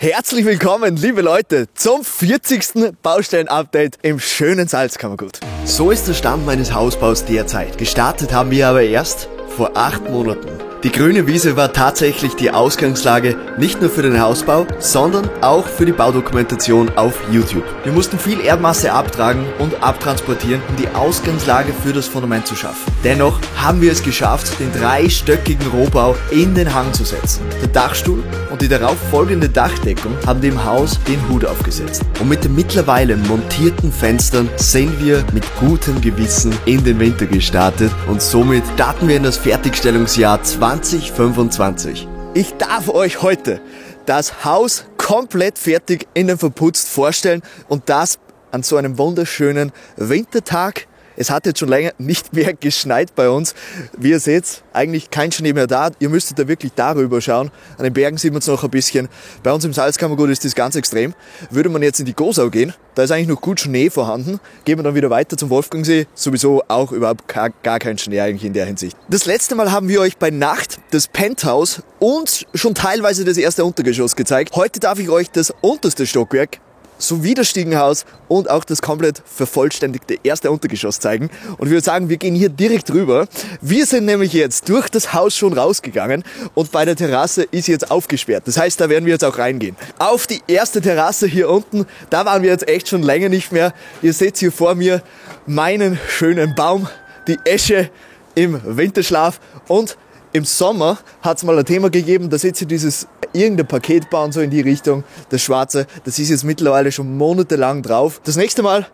Herzlich willkommen, liebe Leute, zum 40. Baustellen-Update im schönen Salzkammergut. So ist der Stand meines Hausbaus derzeit. Gestartet haben wir aber erst vor 8 Monaten. Die grüne Wiese war tatsächlich die Ausgangslage, nicht nur für den Hausbau, sondern auch für die Baudokumentation auf YouTube. Wir mussten viel Erdmasse abtragen und abtransportieren, um die Ausgangslage für das Fundament zu schaffen. Dennoch haben wir es geschafft, den dreistöckigen Rohbau in den Hang zu setzen. Der Dachstuhl und die darauf folgende Dachdeckung haben dem Haus den Hut aufgesetzt. Und mit den mittlerweile montierten Fenstern sind wir mit gutem Gewissen in den Winter gestartet und somit starten wir in das Fertigstellungsjahr 2025. Ich darf euch heute das Haus komplett fertig innen verputzt vorstellen und das an so einem wunderschönen Wintertag. Es hat jetzt schon länger nicht mehr geschneit bei uns. Wie ihr seht, eigentlich kein Schnee mehr da. Ihr müsstet da wirklich darüber schauen. An den Bergen sieht man es noch ein bisschen. Bei uns im Salzkammergut ist das ganz extrem. Würde man jetzt in die Gosau gehen, da ist eigentlich noch gut Schnee vorhanden. Gehen wir dann wieder weiter zum Wolfgangsee. Sowieso auch überhaupt gar kein Schnee eigentlich in der Hinsicht. Das letzte Mal haben wir euch bei Nacht das Penthouse und schon teilweise das erste Untergeschoss gezeigt. Heute darf ich euch das unterste Stockwerk sowie das Stiegenhaus und auch das komplett vervollständigte erste Untergeschoss zeigen. Und ich würde sagen, wir gehen hier direkt rüber. Wir sind nämlich jetzt durch das Haus schon rausgegangen und bei der Terrasse ist jetzt aufgesperrt. Das heißt, da werden wir jetzt auch reingehen. Auf die erste Terrasse hier unten, da waren wir jetzt echt schon länger nicht mehr. Ihr seht hier vor mir meinen schönen Baum, die Esche im Winterschlaf, und im Sommer hat es mal ein Thema gegeben, da seht ihr dieses irgendein Paket bauen, so in die Richtung, das Schwarze, das ist jetzt mittlerweile schon monatelang drauf. Das nächste Mal,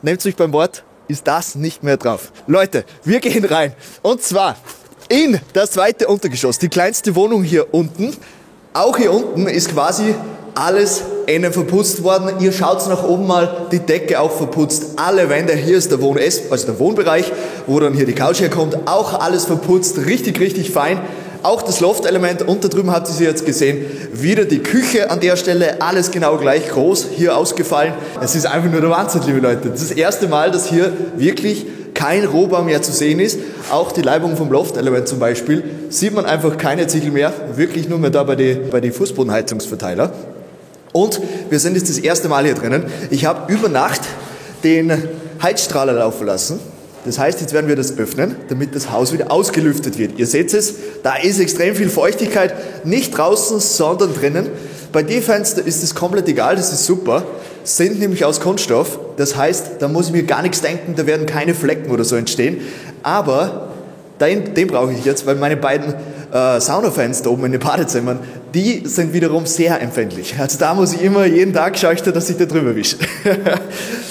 nehmt euch beim Wort, ist das nicht mehr drauf. Leute, wir gehen rein und zwar in das zweite Untergeschoss, die kleinste Wohnung hier unten. Auch hier unten ist quasi alles innen verputzt worden. Ihr schaut nach oben mal, die Decke auch verputzt, alle Wände, hier ist der also der Wohnbereich, wo dann hier die Couch herkommt, auch alles verputzt, richtig fein. Auch das Loftelement, und da drüben habt ihr sie jetzt gesehen, wieder die Küche an der Stelle, alles genau gleich groß, hier ausgefallen. Es ist einfach nur der Wahnsinn, liebe Leute. Das ist das erste Mal, dass hier wirklich kein Rohbau mehr zu sehen ist. Auch die Leibung vom Loftelement zum Beispiel, sieht man einfach keine Ziegel mehr, wirklich nur mehr da bei den Fußbodenheizungsverteiler. Und wir sind jetzt das erste Mal hier drinnen. Ich habe über Nacht den Heizstrahler laufen lassen. Das heißt, jetzt werden wir das öffnen, damit das Haus wieder ausgelüftet wird. Ihr seht es, da ist extrem viel Feuchtigkeit, nicht draußen, sondern drinnen. Bei den Fenstern ist es komplett egal, das ist super. Sind nämlich aus Kunststoff, das heißt, da muss ich mir gar nichts denken, da werden keine Flecken oder so entstehen. Aber den brauche ich jetzt, weil meine beiden Saunafenster oben in den Badezimmern, die sind wiederum sehr empfindlich. Also da muss ich immer jeden Tag schaue ich da, dass ich da drüber wische.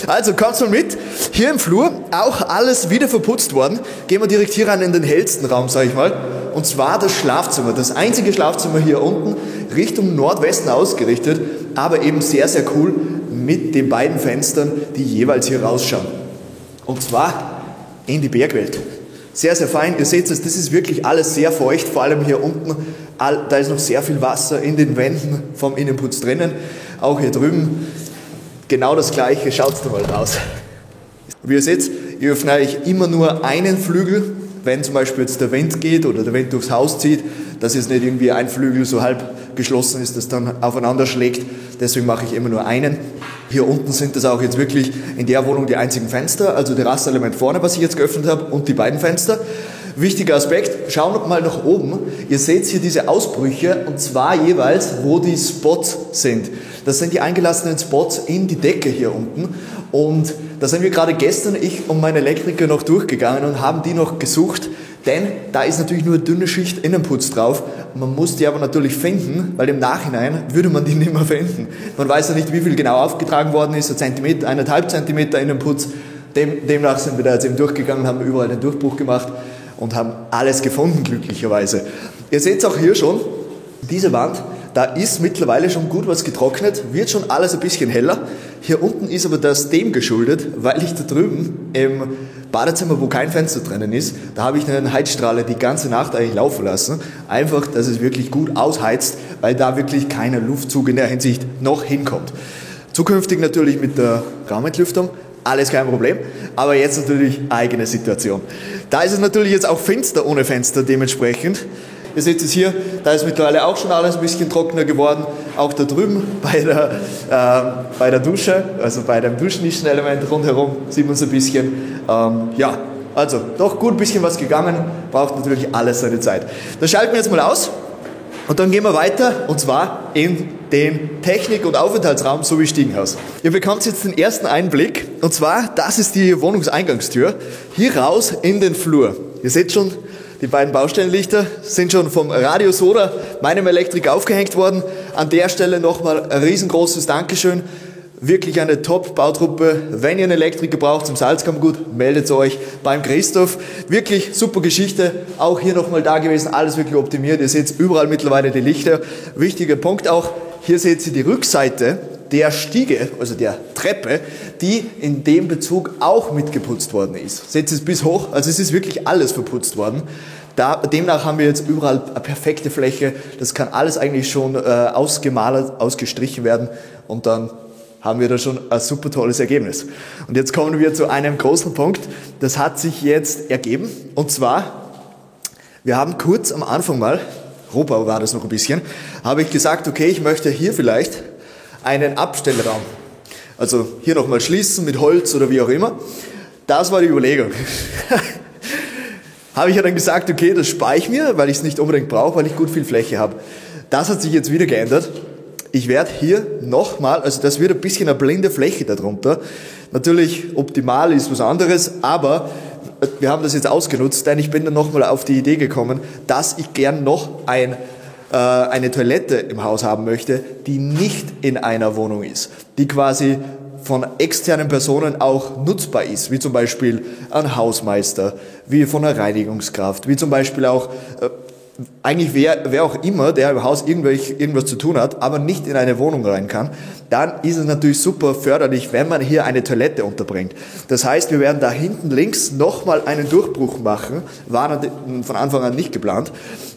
Also kommt mal mit. Hier im Flur auch alles wieder verputzt worden. Gehen wir direkt hier rein in den hellsten Raum, sage ich mal. Und zwar das Schlafzimmer. Das einzige Schlafzimmer hier unten, Richtung Nordwesten ausgerichtet, aber eben sehr cool mit den beiden Fenstern, die jeweils hier rausschauen. Und zwar in die Bergwelt. Sehr fein. Ihr seht es, das ist wirklich alles sehr feucht, vor allem hier unten. Da ist noch sehr viel Wasser in den Wänden vom Innenputz drinnen. Auch hier drüben genau das Gleiche. Schaut da mal raus. Wie ihr seht, ihr öffnet euch immer nur einen Flügel, wenn zum Beispiel jetzt der Wind geht oder der Wind durchs Haus zieht, dass jetzt nicht irgendwie ein Flügel so halb geschlossen ist, das dann aufeinander schlägt. Deswegen mache ich immer nur einen. Hier unten sind das auch jetzt wirklich in der Wohnung die einzigen Fenster, also Terrassenelement vorne, was ich jetzt geöffnet habe, und die beiden Fenster. Wichtiger Aspekt, schauen wir mal nach oben. Ihr seht hier diese Ausbrüche, und zwar jeweils, wo die Spots sind. Das sind die eingelassenen Spots in die Decke hier unten. Und da sind wir gerade gestern, ich und mein Elektriker, noch durchgegangen und haben die noch gesucht. Denn da ist natürlich nur eine dünne Schicht Innenputz drauf. Man muss die aber natürlich finden, weil im Nachhinein würde man die nicht mehr finden. Man weiß ja nicht, wie viel genau aufgetragen worden ist, 1 Zentimeter, 1,5 Zentimeter Innenputz. Demnach sind wir da jetzt eben durchgegangen, haben überall den Durchbruch gemacht und haben alles gefunden, glücklicherweise. Ihr seht es auch hier schon, diese Wand, da ist mittlerweile schon gut was getrocknet, wird schon alles ein bisschen heller. Hier unten ist aber das dem geschuldet, weil ich da drüben im Badezimmer, wo kein Fenster drinnen ist, da habe ich einen Heizstrahler die ganze Nacht eigentlich laufen lassen. Einfach, dass es wirklich gut ausheizt, weil da wirklich keiner Luftzug in der Hinsicht noch hinkommt. Zukünftig natürlich mit der Raumentlüftung, alles kein Problem, aber jetzt natürlich eigene Situation. Da ist es natürlich jetzt auch finster ohne Fenster dementsprechend. Ihr seht es hier, da ist mittlerweile auch schon alles ein bisschen trockener geworden. Auch da drüben bei der Dusche, also bei dem Duschnischenelement rundherum, sieht man es ein bisschen. Ja, also doch gut ein bisschen was gegangen, braucht natürlich alles seine Zeit. Das schalten wir jetzt mal aus und dann gehen wir weiter, und zwar in den Technik- und Aufenthaltsraum sowie Stiegenhaus. Ihr bekommt jetzt den ersten Einblick, und zwar, das ist die Wohnungseingangstür, hier raus in den Flur. Ihr seht schon, die beiden Baustellenlichter sind schon vom Radio Soda, meinem Elektriker, aufgehängt worden. An der Stelle nochmal ein riesengroßes Dankeschön. Wirklich eine Top-Bautruppe. Wenn ihr einen Elektriker braucht zum Salzkammergut, meldet euch beim Christoph. Wirklich super Geschichte. Auch hier nochmal da gewesen, alles wirklich optimiert. Ihr seht überall mittlerweile die Lichter. Wichtiger Punkt auch, hier seht ihr die Rückseite der Stiege, also der Treppe, die in dem Bezug auch mitgeputzt worden ist. Seht ihr es bis hoch, also es ist wirklich alles verputzt worden. Demnach haben wir jetzt überall eine perfekte Fläche. Das kann alles eigentlich schon ausgemalert, ausgestrichen werden, und dann haben wir da schon ein super tolles Ergebnis. Und jetzt kommen wir zu einem großen Punkt, das hat sich jetzt ergeben, und zwar, wir haben kurz am Anfang mal, Rohbau war das noch ein bisschen, habe ich gesagt, okay, ich möchte hier vielleicht einen Abstellraum, also hier nochmal schließen mit Holz oder wie auch immer. Das war die Überlegung. Habe ich ja dann gesagt, okay, das spare ich mir, weil ich es nicht unbedingt brauche, weil ich gut viel Fläche habe. Das hat sich jetzt wieder geändert. Ich werde hier nochmal, also das wird ein bisschen eine blinde Fläche darunter. Natürlich optimal ist was anderes, aber wir haben das jetzt ausgenutzt, denn ich bin dann nochmal auf die Idee gekommen, dass ich gern noch eine Toilette im Haus haben möchte, die nicht in einer Wohnung ist, die quasi von externen Personen auch nutzbar ist, wie zum Beispiel ein Hausmeister, wie von einer Reinigungskraft, wie zum Beispiel auch eigentlich wer auch immer, der im Haus irgendwas zu tun hat, aber nicht in eine Wohnung rein kann, dann ist es natürlich super förderlich, wenn man hier eine Toilette unterbringt. Das heißt, wir werden da hinten links nochmal einen Durchbruch machen, war von Anfang an nicht geplant,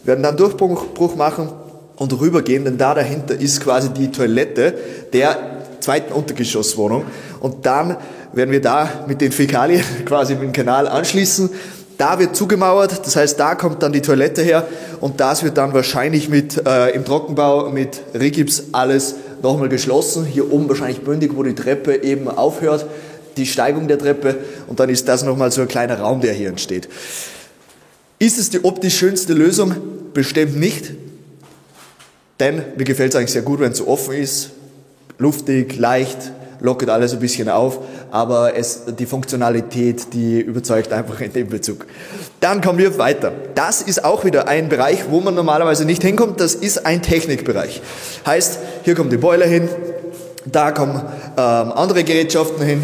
wir werden dann einen Durchbruch machen und rübergehen, denn da dahinter ist quasi die Toilette der zweiten Untergeschosswohnung, und dann werden wir da mit den Fäkalien quasi mit dem Kanal anschließen. Da wird zugemauert, das heißt, da kommt dann die Toilette her, und das wird dann wahrscheinlich im Trockenbau mit Rigips alles nochmal geschlossen. Hier oben wahrscheinlich bündig, wo die Treppe eben aufhört, die Steigung der Treppe, und dann ist das nochmal so ein kleiner Raum, der hier entsteht. Ist es die optisch schönste Lösung? Bestimmt nicht, denn mir gefällt es eigentlich sehr gut, wenn es so offen ist, luftig, leicht, lockert alles ein bisschen auf, aber die Funktionalität, die überzeugt einfach in dem Bezug. Dann kommen wir weiter. Das ist auch wieder ein Bereich, wo man normalerweise nicht hinkommt, das ist ein Technikbereich. Heißt, hier kommt die Boiler hin, da kommen andere Gerätschaften hin,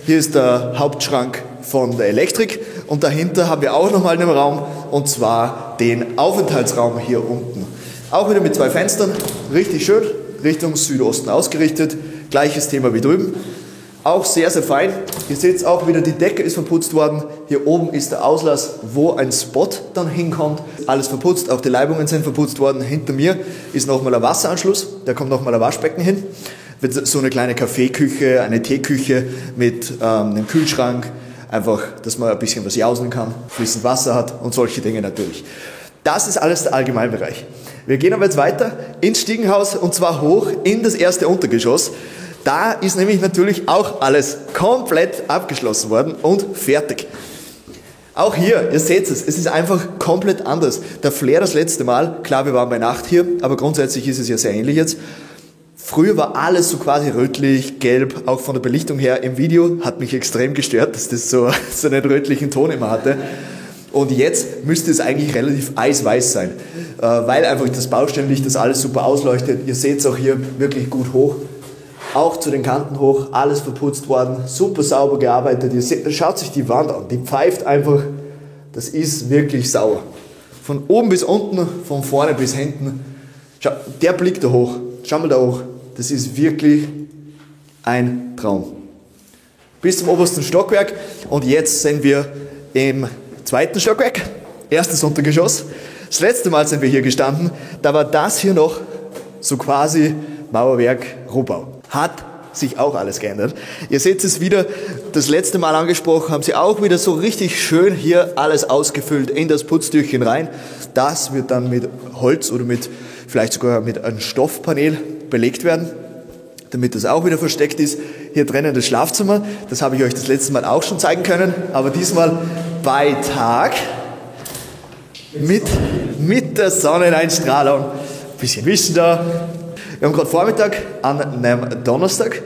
hier ist der Hauptschrank von der Elektrik, und dahinter haben wir auch nochmal einen Raum, und zwar den Aufenthaltsraum hier unten. Auch wieder mit 2 Fenstern, richtig schön, Richtung Südosten ausgerichtet. Gleiches Thema wie drüben. Auch sehr, sehr fein. Ihr seht auch wieder, die Decke ist verputzt worden. Hier oben ist der Auslass, wo ein Spot dann hinkommt. Alles verputzt, auch die Leibungen sind verputzt worden. Hinter mir ist nochmal ein Wasseranschluss. Da kommt nochmal ein Waschbecken hin. Wird so eine kleine Kaffeeküche, eine Teeküche mit einem Kühlschrank. Einfach, dass man ein bisschen was jausen kann, fließend Wasser hat und solche Dinge natürlich. Das ist alles der Allgemeinbereich. Wir gehen aber jetzt weiter ins Stiegenhaus, und zwar hoch in das erste Untergeschoss. Da ist nämlich natürlich auch alles komplett abgeschlossen worden und fertig. Auch hier, ihr seht es ist einfach komplett anders. Der Flair das letzte Mal, klar, wir waren bei Nacht hier, aber grundsätzlich ist es ja sehr ähnlich jetzt. Früher war alles so quasi rötlich, gelb, auch von der Belichtung her. Im Video hat mich extrem gestört, dass das so einen rötlichen Ton immer hatte. Und jetzt müsste es eigentlich relativ eisweiß sein, weil einfach das Baustellenlicht das alles super ausleuchtet. Ihr seht es auch hier wirklich gut hoch, auch zu den Kanten hoch, alles verputzt worden, super sauber gearbeitet. Schaut sich die Wand an, die pfeift einfach, das ist wirklich sauer. Von oben bis unten, von vorne bis hinten, der Blick da hoch, schau mal da hoch, das ist wirklich ein Traum. Bis zum obersten Stockwerk, und jetzt sind wir im zweiten Stockwerk, erstes Untergeschoss. Das letzte Mal sind wir hier gestanden, da war das hier noch so quasi Mauerwerk Rohbau. Hat sich auch alles geändert. Ihr seht es wieder, das letzte Mal angesprochen, haben sie auch wieder so richtig schön hier alles ausgefüllt in das Putztürchen rein. Das wird dann mit Holz oder vielleicht sogar mit einem Stoffpanel belegt werden, damit das auch wieder versteckt ist. Hier drinnen das Schlafzimmer, das habe ich euch das letzte Mal auch schon zeigen können, aber diesmal bei Tag mit der Sonneneinstrahlung. Ein bisschen Wissen da. Wir haben gerade Vormittag an einem Donnerstag.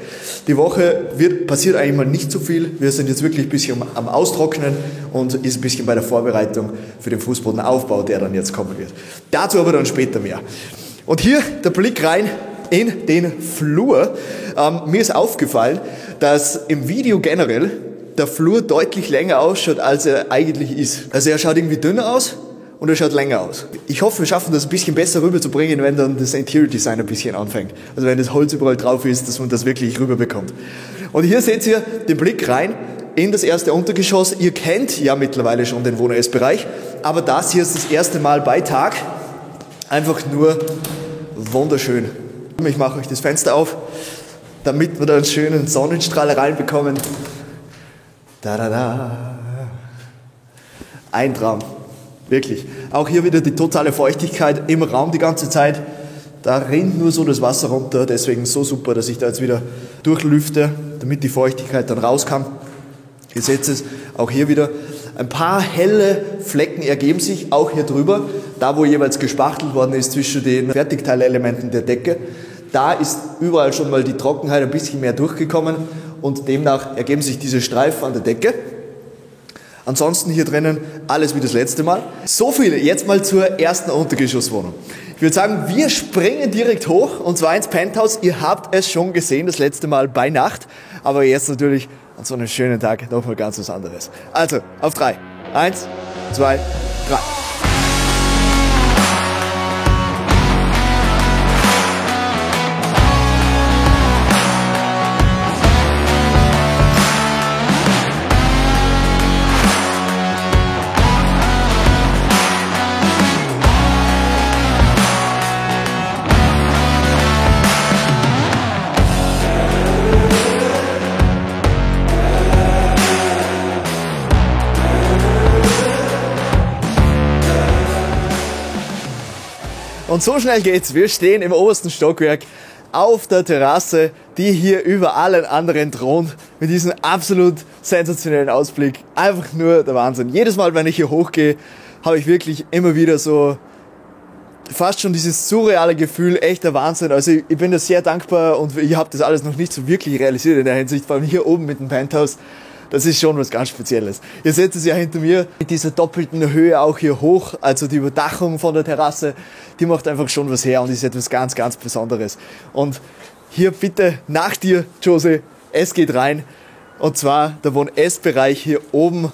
Die Woche passiert eigentlich mal nicht so viel. Wir sind jetzt wirklich ein bisschen am Austrocknen und ist ein bisschen bei der Vorbereitung für den Fußbodenaufbau, der dann jetzt kommen wird. Dazu aber dann später mehr. Und hier der Blick rein in den Flur. Mir ist aufgefallen, dass im Video generell der Flur deutlich länger ausschaut, als er eigentlich ist. Also er schaut irgendwie dünner aus und er schaut länger aus. Ich hoffe, wir schaffen das ein bisschen besser rüberzubringen, wenn dann das Interior Design ein bisschen anfängt. Also wenn das Holz überall drauf ist, dass man das wirklich rüberbekommt. Und hier seht ihr den Blick rein in das erste Untergeschoss. Ihr kennt ja mittlerweile schon den Wohn-Ess-Bereich, aber das hier ist das erste Mal bei Tag. Einfach nur wunderschön. Ich mache euch das Fenster auf, damit wir da einen schönen Sonnenstrahl reinbekommen. Da, da, da. Ein Traum. Wirklich. Auch hier wieder die totale Feuchtigkeit im Raum die ganze Zeit. Da rinnt nur so das Wasser runter. Deswegen so super, dass ich da jetzt wieder durchlüfte, damit die Feuchtigkeit dann raus kann. Ihr seht es, auch hier wieder ein paar helle Flecken ergeben sich, auch hier drüber. Da, wo jeweils gespachtelt worden ist zwischen den Fertigteilelementen der Decke. Da ist überall schon mal die Trockenheit ein bisschen mehr durchgekommen und demnach ergeben sich diese Streifen an der Decke. Ansonsten hier drinnen alles wie das letzte Mal. So viel jetzt mal zur ersten Untergeschosswohnung. Ich würde sagen, wir springen direkt hoch und zwar ins Penthouse. Ihr habt es schon gesehen, das letzte Mal bei Nacht, aber jetzt natürlich an so einem schönen Tag nochmal ganz was anderes. Also, auf 3. 1, 2, 3. Und so schnell geht's. Wir stehen im obersten Stockwerk auf der Terrasse, die hier über allen anderen thront, mit diesem absolut sensationellen Ausblick. Einfach nur der Wahnsinn. Jedes Mal, wenn ich hier hochgehe, habe ich wirklich immer wieder so fast schon dieses surreale Gefühl, echter Wahnsinn. Also ich bin da sehr dankbar und ich habe das alles noch nicht so wirklich realisiert in der Hinsicht, vor allem hier oben mit dem Penthouse. Das ist schon was ganz Spezielles. Ihr seht es ja hinter mir mit dieser doppelten Höhe auch hier hoch, also die Überdachung von der Terrasse, die macht einfach schon was her und ist etwas ganz, ganz Besonderes. Und hier bitte nach dir, Jose, es geht rein. Und zwar der Wohn-Ess-Bereich hier oben,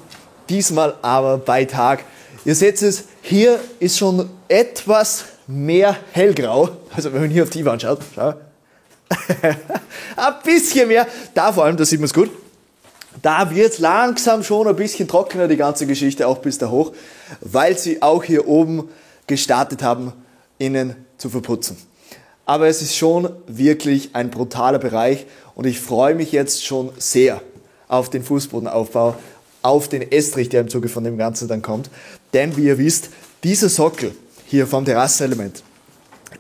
diesmal aber bei Tag. Ihr seht es, hier ist schon etwas mehr hellgrau. Also wenn man hier auf die Wand schaut, schau. Ein bisschen mehr, da vor allem, da sieht man es gut. Da wird es langsam schon ein bisschen trockener, die ganze Geschichte, auch bis da hoch, weil sie auch hier oben gestartet haben, innen zu verputzen. Aber es ist schon wirklich ein brutaler Bereich und ich freue mich jetzt schon sehr auf den Fußbodenaufbau, auf den Estrich, der im Zuge von dem Ganzen dann kommt. Denn wie ihr wisst, dieser Sockel hier vom Terrassenelement,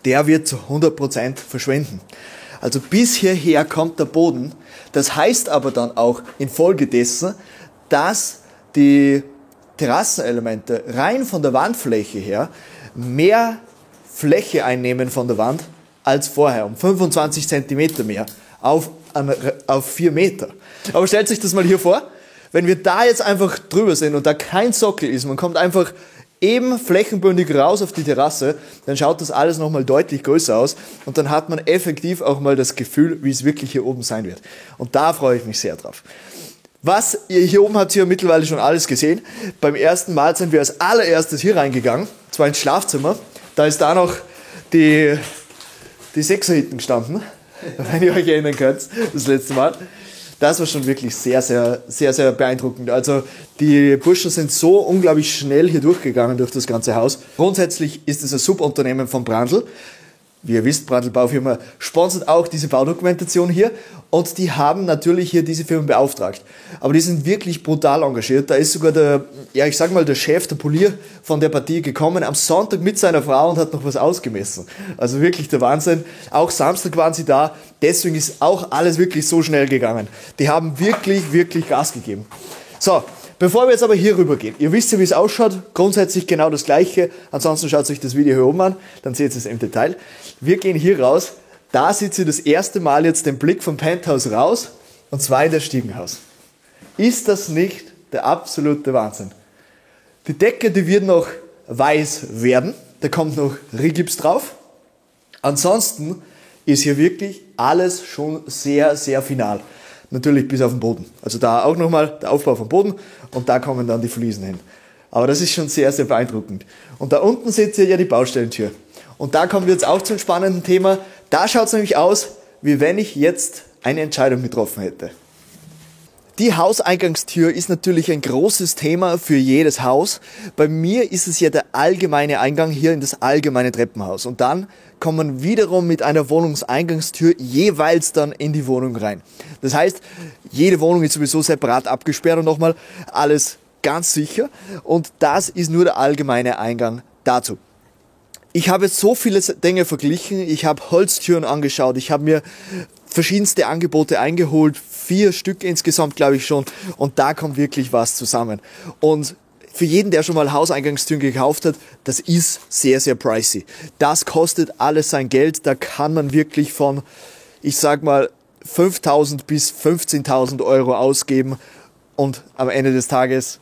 der wird zu 100% verschwinden. Also bis hierher kommt der Boden. Das heißt aber dann auch infolgedessen, dass die Terrassenelemente rein von der Wandfläche her mehr Fläche einnehmen von der Wand als vorher, um 25 cm mehr auf 4 Meter. Aber stellt sich das mal hier vor, wenn wir da jetzt einfach drüber sind und da kein Sockel ist, man kommt einfach eben flächenbündig raus auf die Terrasse, dann schaut das alles nochmal deutlich größer aus und dann hat man effektiv auch mal das Gefühl, wie es wirklich hier oben sein wird. Und da freue ich mich sehr drauf. Was, hier oben habt ihr mittlerweile schon alles gesehen. Beim ersten Mal sind wir als allererstes hier reingegangen, zwar ins Schlafzimmer. Da ist da noch die Sechser hinten gestanden, wenn ihr euch erinnern könnt, das letzte Mal. Das war schon wirklich sehr, sehr, sehr, sehr beeindruckend. Also die Burschen sind so unglaublich schnell hier durchgegangen durch das ganze Haus. Grundsätzlich ist es ein Subunternehmen von Brandl. Wie ihr wisst, Brandl Baufirma sponsert auch diese Baudokumentation hier und die haben natürlich hier diese Firmen beauftragt. Aber die sind wirklich brutal engagiert. Da ist sogar der Chef, der Polier von der Partie gekommen am Sonntag mit seiner Frau und hat noch was ausgemessen. Also wirklich der Wahnsinn. Auch Samstag waren sie da, deswegen ist auch alles wirklich so schnell gegangen. Die haben wirklich Gas gegeben. So, bevor wir jetzt aber hier rüber gehen, ihr wisst ja, wie es ausschaut, grundsätzlich genau das Gleiche, ansonsten schaut euch das Video hier oben an, dann seht ihr es im Detail. Wir gehen hier raus, da seht ihr das erste Mal jetzt den Blick vom Penthouse raus, und zwar in das Stiegenhaus. Ist das nicht der absolute Wahnsinn? Die Decke, die wird noch weiß werden, da kommt noch Rigips drauf. Ansonsten ist hier wirklich alles schon sehr final. Natürlich bis auf den Boden. Also da auch nochmal der Aufbau vom Boden und da kommen dann die Fliesen hin. Aber das ist schon sehr beeindruckend. Und da unten seht ihr ja die Baustellentür. Und da kommen wir jetzt auch zum spannenden Thema. Da schaut es nämlich aus, wie wenn ich jetzt eine Entscheidung getroffen hätte. Die Hauseingangstür ist natürlich ein großes Thema für jedes Haus. Bei mir ist es ja der allgemeine Eingang hier in das allgemeine Treppenhaus. Und dann kommt man wiederum mit einer Wohnungseingangstür jeweils dann in die Wohnung rein. Das heißt, jede Wohnung ist sowieso separat abgesperrt und nochmal alles ganz sicher. Und das ist nur der allgemeine Eingang dazu. Ich habe jetzt so viele Dinge verglichen. Ich habe Holztüren angeschaut. Ich habe mir verschiedenste Angebote eingeholt. 4 Stück insgesamt, glaube ich schon. Und da kommt wirklich was zusammen. Und für jeden, der schon mal Hauseingangstüren gekauft hat, das ist sehr pricey. Das kostet alles sein Geld. Da kann man wirklich von, ich sag mal, 5.000 bis 15.000 Euro ausgeben. Und am Ende des Tages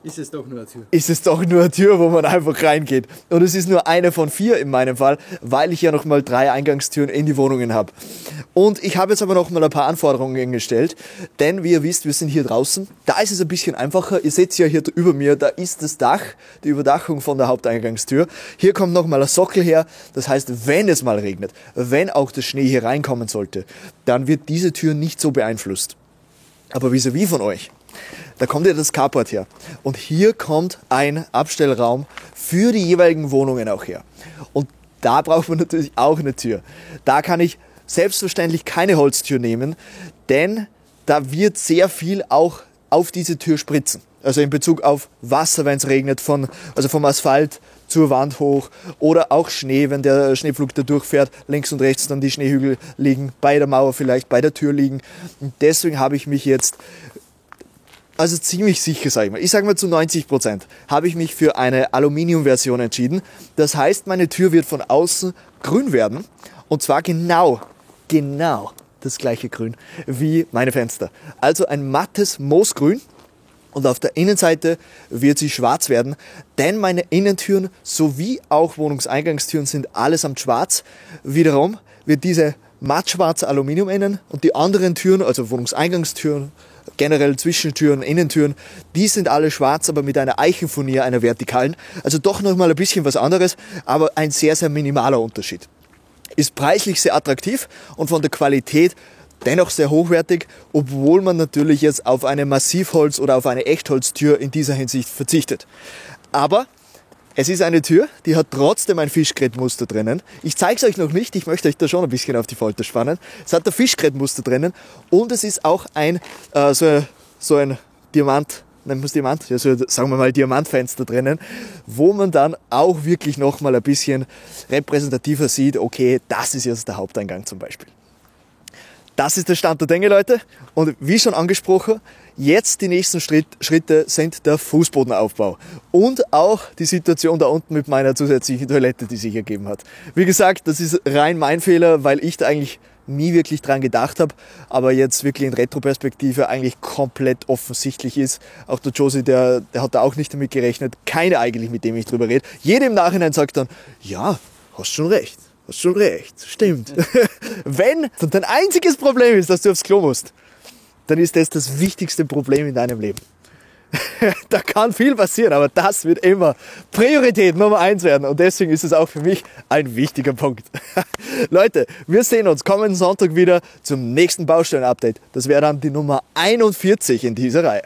ist es doch nur eine Tür. Ist es doch nur eine Tür, wo man einfach reingeht. Und es ist nur eine von 4 in meinem Fall, weil ich ja nochmal 3 Eingangstüren in die Wohnungen habe. Und ich habe jetzt aber nochmal ein paar Anforderungen gestellt, denn wie ihr wisst, wir sind hier draußen. Da ist es ein bisschen einfacher. Ihr seht ja hier über mir, da ist das Dach, die Überdachung von der Haupteingangstür. Hier kommt nochmal ein Sockel her. Das heißt, wenn es mal regnet, wenn auch der Schnee hier reinkommen sollte, dann wird diese Tür nicht so beeinflusst. Aber vis-à-vis von euch, da kommt ja das Carport her. Und hier kommt ein Abstellraum für die jeweiligen Wohnungen auch her. Und da braucht man natürlich auch eine Tür. Da kann ich selbstverständlich keine Holztür nehmen, denn da wird sehr viel auch auf diese Tür spritzen. Also in Bezug auf Wasser, wenn es regnet, also vom Asphalt zur Wand hoch, oder auch Schnee, wenn der Schneepflug da durchfährt, links und rechts dann die Schneehügel liegen, bei der Mauer vielleicht, bei der Tür liegen. Und deswegen habe ich mich jetzt, also ziemlich sicher, ich sage mal zu 90%, habe ich mich für eine Aluminiumversion entschieden. Das heißt, meine Tür wird von außen grün werden, und zwar genau das gleiche Grün wie meine Fenster. Also ein mattes Moosgrün. Und auf der Innenseite wird sie schwarz werden, denn meine Innentüren sowie auch Wohnungseingangstüren sind allesamt schwarz. Wiederum wird diese mattschwarze Aluminium innen und die anderen Türen, also Wohnungseingangstüren, generell Zwischentüren, Innentüren, die sind alle schwarz, aber mit einer Eichenfurnier, einer vertikalen. Also doch nochmal ein bisschen was anderes, aber ein sehr minimaler Unterschied. Ist preislich sehr attraktiv und von der Qualität dennoch sehr hochwertig, obwohl man natürlich jetzt auf eine Massivholz- oder auf eine Echtholztür in dieser Hinsicht verzichtet. Aber es ist eine Tür, die hat trotzdem ein Fischgrätmuster drinnen. Ich zeige es euch noch nicht, ich möchte euch da schon ein bisschen auf die Folter spannen. Es hat ein Fischgrätmuster drinnen und es ist auch ein so ein Diamant, nennt man es Diamant? Ja, so, sagen wir mal Diamantfenster drinnen, wo man dann auch wirklich nochmal ein bisschen repräsentativer sieht, okay, das ist jetzt der Haupteingang zum Beispiel. Das ist der Stand der Dinge, Leute. Und wie schon angesprochen, jetzt die nächsten Schritte sind der Fußbodenaufbau. Und auch die Situation da unten mit meiner zusätzlichen Toilette, die sich ergeben hat. Wie gesagt, das ist rein mein Fehler, weil ich da eigentlich nie wirklich dran gedacht habe, aber jetzt wirklich in Retroperspektive eigentlich komplett offensichtlich ist. Auch der Josie, der hat da auch nicht damit gerechnet. Keiner eigentlich, mit dem ich drüber rede. Jeder im Nachhinein sagt dann, ja, hast schon recht. Hast schon recht, stimmt. Wenn dein einziges Problem ist, dass du aufs Klo musst, dann ist das wichtigste Problem in deinem Leben. Da kann viel passieren, aber das wird immer Priorität Nummer 1 werden. Und deswegen ist es auch für mich ein wichtiger Punkt. Leute, wir sehen uns kommenden Sonntag wieder zum nächsten Baustellen-Update. Das wäre dann die Nummer 41 in dieser Reihe.